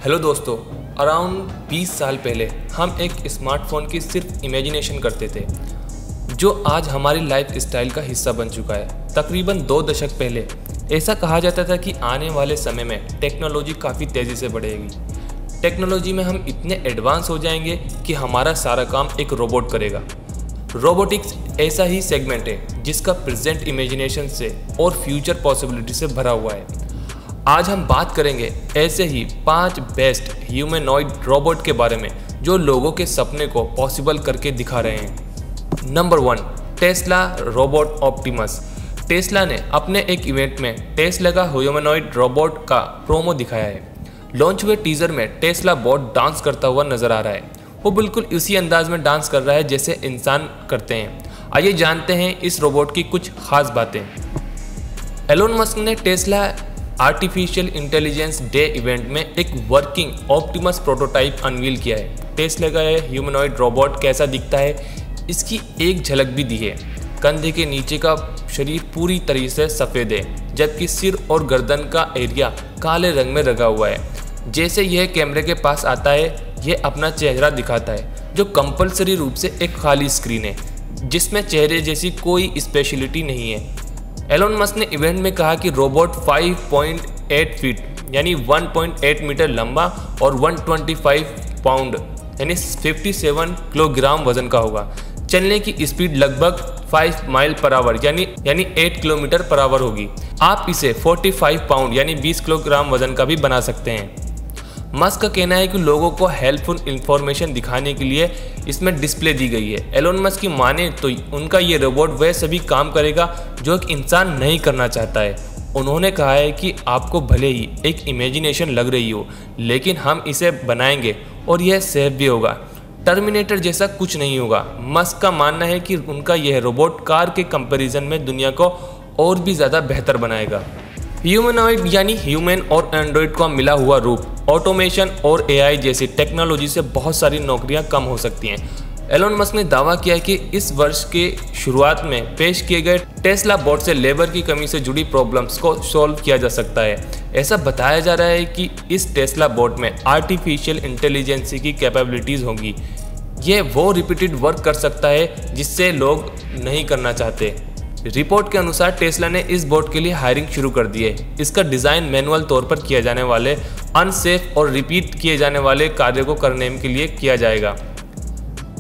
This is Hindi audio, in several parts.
हेलो दोस्तों, अराउंड 20 साल पहले हम एक स्मार्टफोन की सिर्फ इमेजिनेशन करते थे, जो आज हमारी लाइफ स्टाइल का हिस्सा बन चुका है। तकरीबन 2 दशक पहले ऐसा कहा जाता था कि आने वाले समय में टेक्नोलॉजी काफ़ी तेज़ी से बढ़ेगी। टेक्नोलॉजी में हम इतने एडवांस हो जाएंगे कि हमारा सारा काम एक रोबोट करेगा। रोबोटिक्स ऐसा ही सेगमेंट है जिसका प्रेजेंट इमेजिनेशन से और फ्यूचर पॉसिबिलिटी से भरा हुआ है। आज हम बात करेंगे ऐसे ही 5 बेस्ट ह्यूमनॉइड रोबोट के बारे में जो लोगों के सपने को पॉसिबल करके दिखा रहे हैं। Number 1, Tesla robot Optimus. Tesla ने अपने एक इवेंट में टेस्ला का ह्यूमनॉइड रोबोट का प्रोमो दिखाया है। लॉन्च हुए टीजर में टेस्ला बॉट डांस करता हुआ नजर आ रहा है। वो बिल्कुल उसी अंदाज में डांस कर रहा है जैसे इंसान करते हैं। आइए जानते हैं इस रोबोट की कुछ खास बातें। एलोन मस्क ने Tesla artificial intelligence day event में एक वर्किंग ऑप्टिमस प्रोटोटाइप अनवील किया है। टेस्ला का यह ह्यूमनॉइड रोबोट कैसा दिखता है, इसकी एक झलक भी दी है। कंधे के नीचे का शरीर पूरी तरीके से सफ़ेद है, जबकि सिर और गर्दन का एरिया काले रंग में रंगा हुआ है। जैसे यह कैमरे के पास आता है, यह अपना चेहरा दिखाता है, जो कंपलसरी रूप से एक खाली स्क्रीन है जिसमें चेहरे जैसी कोई स्पेशलिटी नहीं है। एलोन मस्क ने इवेंट में कहा कि रोबोट 5.8 फीट यानी 1.8 मीटर लंबा और 125 पाउंड यानी 57 किलोग्राम वजन का होगा। चलने की स्पीड लगभग 5 माइल पर आवर यानी 8 किलोमीटर पर आवर होगी। आप इसे 45 पाउंड यानी 20 किलोग्राम वजन का भी बना सकते हैं। मस्क का कहना है कि लोगों को हेल्पफुल इंफॉर्मेशन दिखाने के लिए इसमें डिस्प्ले दी गई है। एलोन मस्क की माने तो उनका ये रोबोट वह सभी काम करेगा जो एक इंसान नहीं करना चाहता है। उन्होंने कहा है कि आपको भले ही एक इमेजिनेशन लग रही हो, लेकिन हम इसे बनाएंगे और यह सेफ भी होगा। टर्मिनेटर जैसा कुछ नहीं होगा। मस्क का मानना है कि उनका यह रोबोट कार के कंपैरिजन में दुनिया को और भी ज़्यादा बेहतर बनाएगा। ह्यूमनॉइड यानी ह्यूमन और एंड्रॉइड का मिला हुआ रूप। ऑटोमेशन और एआई जैसी टेक्नोलॉजी से बहुत सारी नौकरियां कम हो सकती हैं। एलोन मस्क ने दावा किया कि इस वर्ष के शुरुआत में पेश किए गए टेस्ला बॉट से लेबर की कमी से जुड़ी प्रॉब्लम्स को सॉल्व किया जा सकता है। ऐसा बताया जा रहा है कि इस टेस्ला बॉट में आर्टिफिशियल इंटेलिजेंस की कैपेबिलिटीज़ होंगी। यह वो रिपीटेड वर्क कर सकता है जिससे लोग नहीं करना चाहते। रिपोर्ट के अनुसार टेस्ला ने इस बोट के लिए हायरिंग शुरू कर दी है। इसका डिज़ाइन मैनुअल तौर पर किए जाने वाले अनसेफ और रिपीट किए जाने वाले कार्य को करने के लिए किया जाएगा।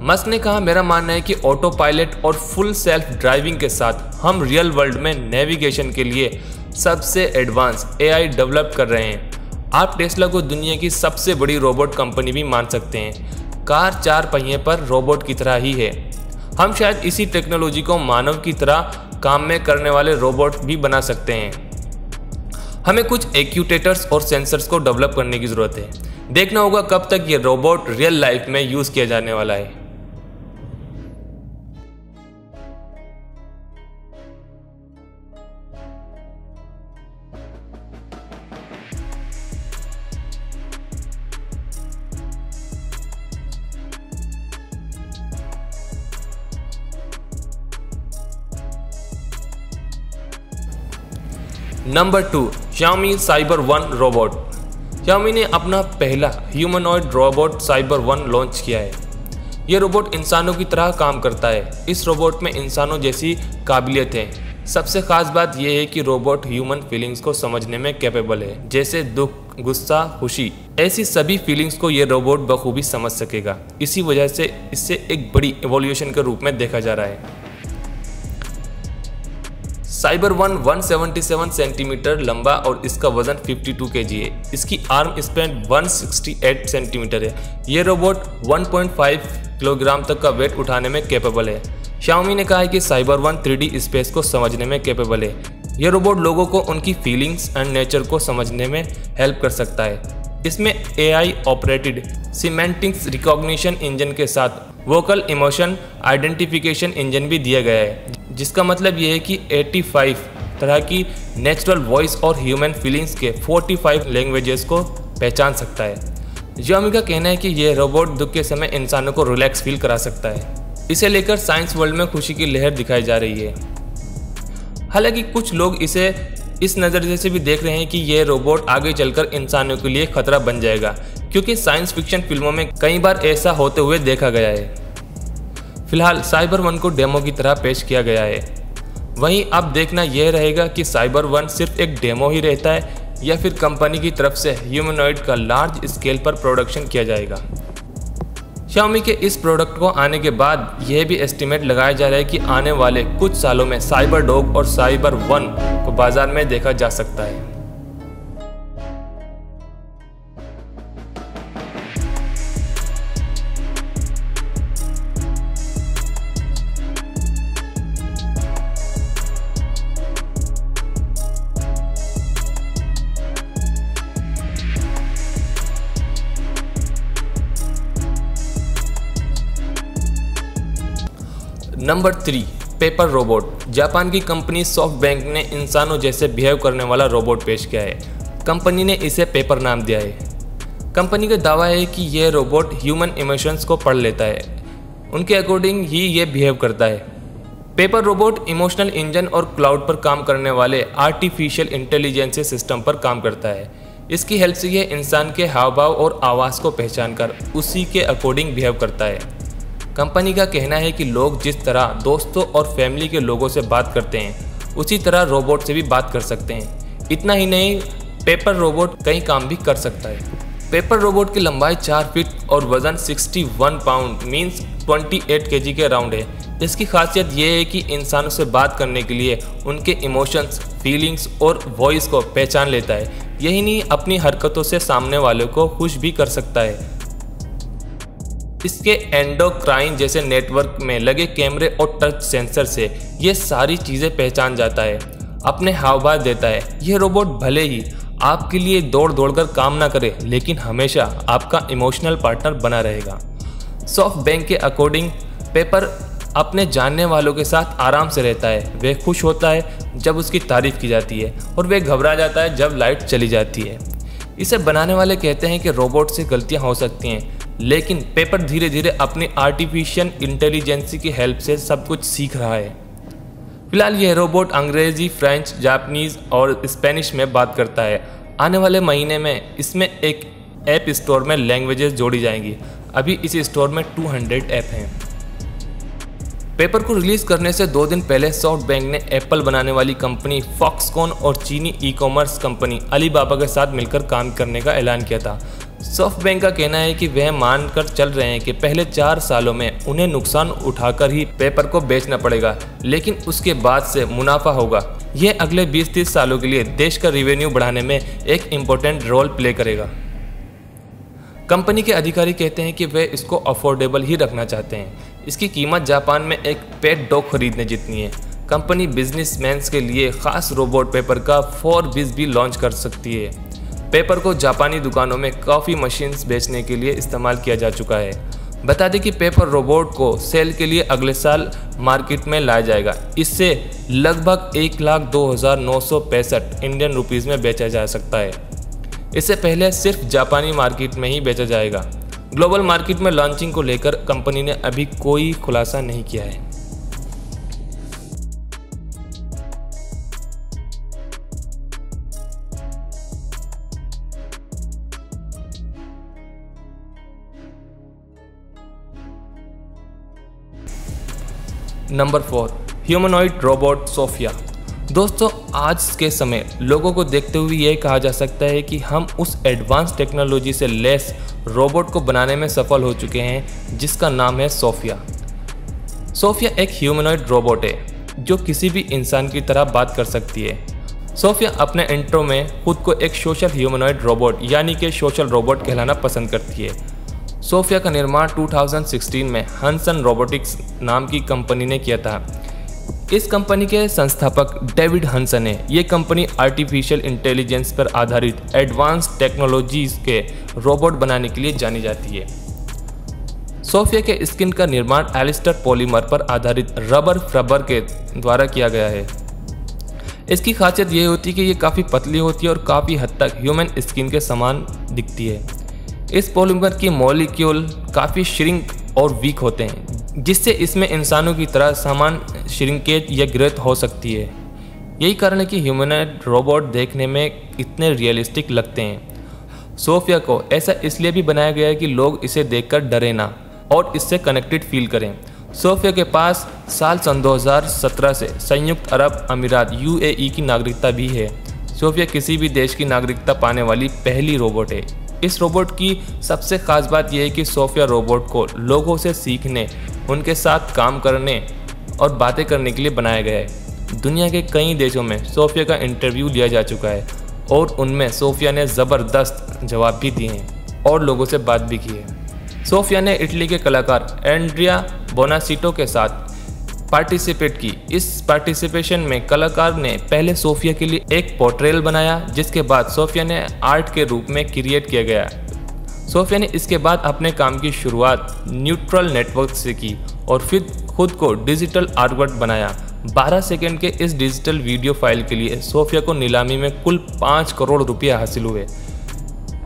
मस्क ने कहा, मेरा मानना है कि ऑटो पायलट और फुल सेल्फ ड्राइविंग के साथ हम रियल वर्ल्ड में नेविगेशन के लिए सबसे एडवांस एआई डेवलप कर रहे हैं। आप टेस्ला को दुनिया की सबसे बड़ी रोबोट कंपनी भी मान सकते हैं। कार 4 पहिए पर रोबोट की तरह ही है। हम शायद इसी टेक्नोलॉजी को मानव की तरह काम में करने वाले रोबोट भी बना सकते हैं। हमें कुछ एक्यूटेटर्स और सेंसर्स को डेवलप करने की ज़रूरत है। देखना होगा कब तक ये रोबोट रियल लाइफ में यूज़ किया जाने वाला है। Number 2, Xiaomi cyber 1 robot. Xiaomi ने अपना पहला ह्यूमनॉइड रोबोट साइबर 1 लॉन्च किया है। यह रोबोट इंसानों की तरह काम करता है। इस रोबोट में इंसानों जैसी काबिलियत है। सबसे खास बात यह है कि रोबोट ह्यूमन फीलिंग्स को समझने में कैपेबल है, जैसे दुख, गुस्सा, खुशी। ऐसी सभी फीलिंग्स को यह रोबोट बखूबी समझ सकेगा। इसी वजह से इसे एक बड़ी एवोल्यूशन के रूप में देखा जा रहा है। साइबर 1 177 सेंटीमीटर लंबा और इसका वजन 52 kg है। इसकी आर्म स्पैन 168 सेंटीमीटर है। यह रोबोट 1.5 किलोग्राम तक का वेट उठाने में कैपेबल है। Xiaomi ने कहा है कि साइबर 1 3D स्पेस को समझने में कैपेबल है। यह रोबोट लोगों को उनकी फीलिंग्स एंड नेचर को समझने में हेल्प कर सकता है। इसमें AI operated semantics recognition engine के साथ वोकल इमोशन आइडेंटिफिकेशन इंजन भी दिया गया है, जिसका मतलब यह है कि 85 तरह की नेचुरल वॉइस और ह्यूमन फीलिंग्स के 45 लैंग्वेजेस को पहचान सकता है। Xiaomi का कहना है कि यह रोबोट दुख के समय इंसानों को रिलैक्स फील करा सकता है। इसे लेकर साइंस वर्ल्ड में खुशी की लहर दिखाई जा रही है। हालांकि कुछ लोग इसे इस नज़रिए से भी देख रहे हैं कि यह रोबोट आगे चलकर इंसानों के लिए खतरा बन जाएगा, क्योंकि साइंस फिक्शन फिल्मों में कई बार ऐसा होते हुए देखा गया है। फिलहाल साइबर वन को डेमो की तरह पेश किया गया है। वहीं अब देखना यह रहेगा कि साइबर वन सिर्फ एक डेमो ही रहता है या फिर कंपनी की तरफ से ह्यूमनॉइड का लार्ज स्केल पर प्रोडक्शन किया जाएगा। Xiaomi के इस प्रोडक्ट को आने के बाद यह भी एस्टिमेट लगाया जा रहा है कि आने वाले कुछ सालों में साइबर डॉग और साइबर वन को बाजार में देखा जा सकता है। Number 3, paper robot. जापान की कंपनी सॉफ्टबैंक ने इंसानों जैसे बिहेव करने वाला रोबोट पेश किया है। कंपनी ने इसे पेपर नाम दिया है। कंपनी का दावा है कि यह रोबोट ह्यूमन इमोशंस को पढ़ लेता है, उनके अकॉर्डिंग ही ये बिहेव करता है। पेपर रोबोट इमोशनल इंजन और क्लाउड पर काम करने वाले आर्टिफिशियल इंटेलिजेंस सिस्टम पर काम करता है। इसकी हेल्प से यह इंसान के हाव भाव और आवाज़ को पहचान कर उसी के अकॉर्डिंग बिहेव करता है। कंपनी का कहना है कि लोग जिस तरह दोस्तों और फैमिली के लोगों से बात करते हैं उसी तरह रोबोट से भी बात कर सकते हैं। इतना ही नहीं, पेपर रोबोट कई काम भी कर सकता है। पेपर रोबोट की लंबाई 4 फीट और वजन 61 पाउंड मीन्स 28 केजी के अराउंड है। इसकी खासियत यह है कि इंसानों से बात करने के लिए उनके इमोशंस, फीलिंग्स और वॉइस को पहचान लेता है। यही नहीं, अपनी हरकतों से सामने वाले को खुश भी कर सकता है। इसके एंडोक्राइन जैसे नेटवर्क में लगे कैमरे और टच सेंसर से ये सारी चीज़ें पहचान जाता है, अपने हाव भाव देता है। यह रोबोट भले ही आपके लिए दौड़ दौड़ कर काम ना करे, लेकिन हमेशा आपका इमोशनल पार्टनर बना रहेगा। सॉफ्टबैंक के अकॉर्डिंग पेपर अपने जानने वालों के साथ आराम से रहता है। वह खुश होता है जब उसकी तारीफ की जाती है और वह घबरा जाता है जब लाइट चली जाती है। इसे बनाने वाले कहते हैं कि रोबोट से गलतियां हो सकती हैं, लेकिन पेपर धीरे धीरे अपनी आर्टिफिशियल इंटेलिजेंस की हेल्प से सब कुछ सीख रहा है। फिलहाल यह रोबोट अंग्रेजी, फ्रेंच, जापानीज और स्पेनिश में बात करता है। आने वाले महीने में इसमें एक ऐप स्टोर में लैंग्वेजेस जोड़ी जाएंगी। अभी इस स्टोर में 200 ऐप हैं। पेपर को रिलीज करने से 2 दिन पहले सॉफ्टबैंक ने एप्पल बनाने वाली कंपनी फॉक्सकॉन और चीनी ई-कॉमर्स कंपनी अलीबाबा के साथ मिलकर काम करने का ऐलान किया था। सॉफ्टबैंक का कहना है कि वह मानकर चल रहे हैं कि पहले 4 सालों में उन्हें नुकसान उठाकर ही पेपर को बेचना पड़ेगा, लेकिन उसके बाद से मुनाफा होगा। यह अगले 20-30 सालों के लिए देश का रेवेन्यू बढ़ाने में एक इम्पोर्टेंट रोल प्ले करेगा। कंपनी के अधिकारी कहते हैं कि वे इसको अफोर्डेबल ही रखना चाहते हैं। इसकी कीमत जापान में एक पेट डॉग खरीदने जितनी है। कंपनी बिजनेसमैन्स के लिए खास रोबोट पेपर का 4 भी लॉन्च कर सकती है। पेपर को जापानी दुकानों में कॉफ़ी मशीन्स बेचने के लिए इस्तेमाल किया जा चुका है। बता दें कि पेपर रोबोट को सेल के लिए अगले साल मार्केट में लाया जाएगा। इससे लगभग 1,02,965 इंडियन रुपीज़ में बेचा जा सकता है। इससे पहले सिर्फ जापानी मार्केट में ही बेचा जाएगा। ग्लोबल मार्केट में लॉन्चिंग को लेकर कंपनी ने अभी कोई खुलासा नहीं किया है। Number 4, humanoid robot Sophia. दोस्तों, आज के समय लोगों को देखते हुए यह कहा जा सकता है कि हम उस एडवांस टेक्नोलॉजी से लैस रोबोट को बनाने में सफल हो चुके हैं जिसका नाम है सोफिया। सोफिया एक ह्यूमनॉइड रोबोट है जो किसी भी इंसान की तरह बात कर सकती है। सोफिया अपने इंट्रो में खुद को एक सोशल ह्यूमनॉइड रोबोट यानी कि सोशल रोबोट कहलाना पसंद करती है। सोफिया का निर्माण 2016 में हंसन रोबोटिक्स नाम की कंपनी ने किया था। इस कंपनी के संस्थापक डेविड हंसन है। ये कंपनी आर्टिफिशियल इंटेलिजेंस पर आधारित एडवांस टेक्नोलॉजीज के रोबोट बनाने के लिए जानी जाती है। सोफिया के स्किन का निर्माण एलिस्टर पॉलीमर पर आधारित रबर फाइबर के द्वारा किया गया है। इसकी खासियत यह होती है कि ये काफ़ी पतली होती है और काफ़ी हद तक ह्यूमन स्किन के समान दिखती है। इस पॉलीमर की मॉलिक्यूल काफ़ी श्रिंक और वीक होते हैं, जिससे इसमें इंसानों की तरह समान श्रिंकेज या ग्रोथ हो सकती है। यही कारण है कि ह्यूमनॉइड रोबोट देखने में इतने रियलिस्टिक लगते हैं। सोफिया को ऐसा इसलिए भी बनाया गया है कि लोग इसे देखकर डरे ना और इससे कनेक्टेड फील करें। सोफिया के पास साल सन 2017 से संयुक्त अरब अमीरात UAE की नागरिकता भी है। सोफिया किसी भी देश की नागरिकता पाने वाली पहली रोबोट है। इस रोबोट की सबसे खास बात यह है कि सोफिया रोबोट को लोगों से सीखने, उनके साथ काम करने और बातें करने के लिए बनाया गया है। दुनिया के कई देशों में सोफिया का इंटरव्यू लिया जा चुका है और उनमें सोफिया ने ज़बरदस्त जवाब भी दिए हैं और लोगों से बात भी की है। सोफिया ने इटली के कलाकार एंड्रिया बोनासिटो के साथ पार्टिसिपेट की। इस पार्टिसिपेशन में कलाकार ने पहले सोफिया के लिए एक पोर्ट्रेल बनाया, जिसके बाद सोफिया ने आर्ट के रूप में क्रिएट किया गया। सोफिया ने इसके बाद अपने काम की शुरुआत न्यूट्रल नेटवर्क से की और फिर खुद को डिजिटल आर्टवर्क बनाया। 12 सेकंड के इस डिजिटल वीडियो फाइल के लिए सोफिया को नीलामी में कुल 5 करोड़ रुपये हासिल हुए।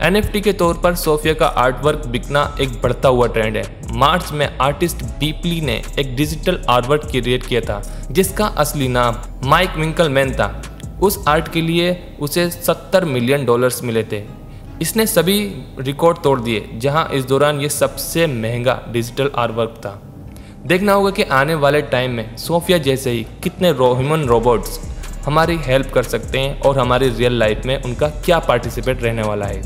NFT के तौर पर सोफिया का आर्टवर्क बिकना एक बढ़ता हुआ ट्रेंड है। मार्च में आर्टिस्ट बीपली ने एक डिजिटल आर्टवर्क क्रिएट किया था जिसका असली नाम माइक विंकलमैन था। उस आर्ट के लिए उसे $70 मिलियन मिले थे। इसने सभी रिकॉर्ड तोड़ दिए, जहां इस दौरान ये सबसे महंगा डिजिटल आर्टवर्क था। देखना होगा कि आने वाले टाइम में सोफिया जैसे ही कितने ह्यूमन रोबोट्स हमारी हेल्प कर सकते हैं और हमारी रियल लाइफ में उनका क्या पार्टिसिपेट रहने वाला है।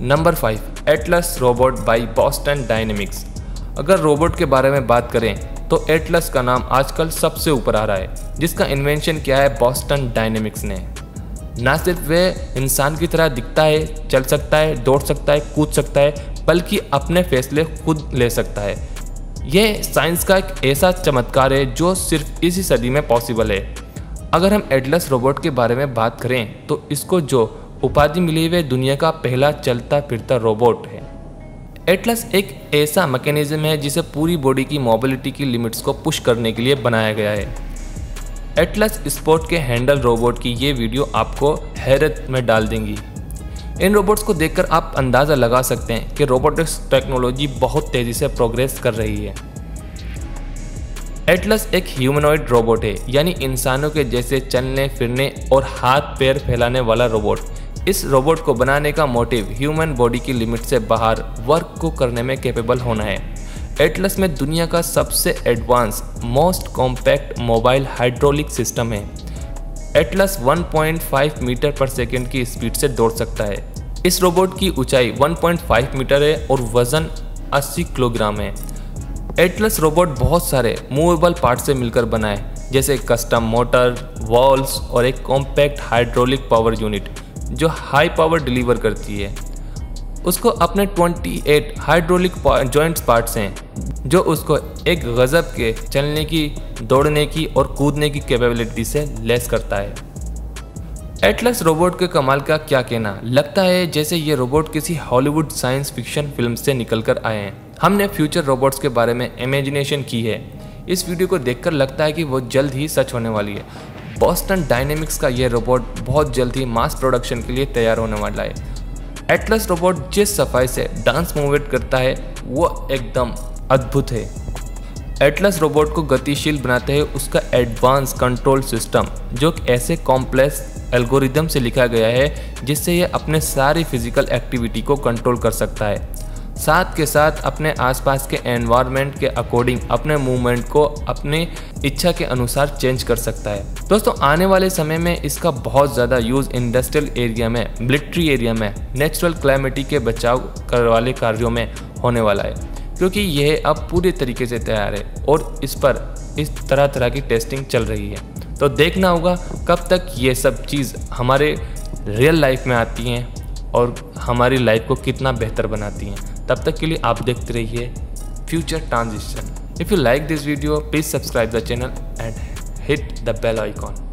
Number 5, Atlas robot by Boston Dynamics. अगर रोबोट के बारे में बात करें तो एटलस का नाम आजकल सबसे ऊपर आ रहा है, जिसका इन्वेंशन किया है बॉस्टन डायनेमिक्स ने। ना सिर्फ वह इंसान की तरह दिखता है, चल सकता है, दौड़ सकता है, कूद सकता है, बल्कि अपने फैसले खुद ले सकता है। यह साइंस का एक ऐसा चमत्कार है जो सिर्फ इसी सदी में पॉसिबल है। अगर हम एटलस रोबोट के बारे में बात करें तो इसको जो उपाधि मिली वह दुनिया का पहला चलता फिरता रोबोट है। एटलस एक ऐसा मैकेनिज्म है जिसे पूरी बॉडी की मोबिलिटी की लिमिट्स को पुश करने के लिए बनाया गया है। एटलस स्पोर्ट के हैंडल रोबोट की ये वीडियो आपको हैरत में डाल देंगी। इन रोबोट्स को देखकर आप अंदाज़ा लगा सकते हैं कि रोबोटिक्स टेक्नोलॉजी बहुत तेज़ी से प्रोग्रेस कर रही है। एटलस एक ह्यूमनॉइड रोबोट है, यानी इंसानों के जैसे चलने फिरने और हाथ पैर फैलाने वाला रोबोट। इस रोबोट को बनाने का मोटिव ह्यूमन बॉडी की लिमिट से बाहर वर्क को करने में कैपेबल होना है। एटलस में दुनिया का सबसे advance most compact mobile hydraulic system है। एटलस 1.5 मीटर पर सेकंड की स्पीड से दौड़ सकता है। इस रोबोट की ऊंचाई 1.5 मीटर है और वजन 80 किलोग्राम है। एटलस रोबोट बहुत सारे मूवेबल पार्ट से मिलकर बना है, जैसे कस्टम मोटर, वॉल्व्स और एक कॉम्पैक्ट हाइड्रोलिक पावर यूनिट जो हाई पावर डिलीवर करती है। उसको अपने 28 हाइड्रोलिक जॉइंट्स पार्ट्स हैं जो उसको एक गजब के चलने की, दौड़ने की और कूदने की कैपेबिलिटी से लैस करता है। एटलस रोबोट के कमाल का क्या कहना, लगता है जैसे ये रोबोट किसी हॉलीवुड साइंस फिक्शन फिल्म से निकल कर आए हैं। हमने फ्यूचर रोबोट्स के बारे में इमेजिनेशन की है। इस वीडियो को देखकर लगता है कि वो जल्द ही सच होने वाली है। बॉस्टन डायनेमिक्स का यह रोबोट बहुत जल्द ही मास प्रोडक्शन के लिए तैयार होने वाला है। एटलस रोबोट जिस सफाई से डांस मूवमेंट करता है वो एकदम अद्भुत है। एटलस रोबोट को गतिशील बनाते हैं उसका एडवांस कंट्रोल सिस्टम, जो ऐसे कॉम्प्लेक्स एल्गोरिदम से लिखा गया है जिससे यह अपने सारी फिजिकल एक्टिविटी को कंट्रोल कर सकता है। साथ के साथ अपने आसपास के एनवायरनमेंट के अकॉर्डिंग अपने मूवमेंट को अपनी इच्छा के अनुसार चेंज कर सकता है। दोस्तों, आने वाले समय में इसका बहुत ज़्यादा यूज़ इंडस्ट्रियल एरिया में, मिलिट्री एरिया में, नेचुरल क्लाइमेटी के बचाव करने वाले कार्यों में होने वाला है, क्योंकि यह अब पूरे तरीके से तैयार है और इस पर इस तरह तरह की टेस्टिंग चल रही है। तो देखना होगा कब तक ये सब चीज़ हमारे रियल लाइफ में आती हैं और हमारी लाइफ को कितना बेहतर बनाती हैं। तब तक के लिए आप देखते रहिए future transition. If you like this video, please subscribe the channel and hit the bell icon.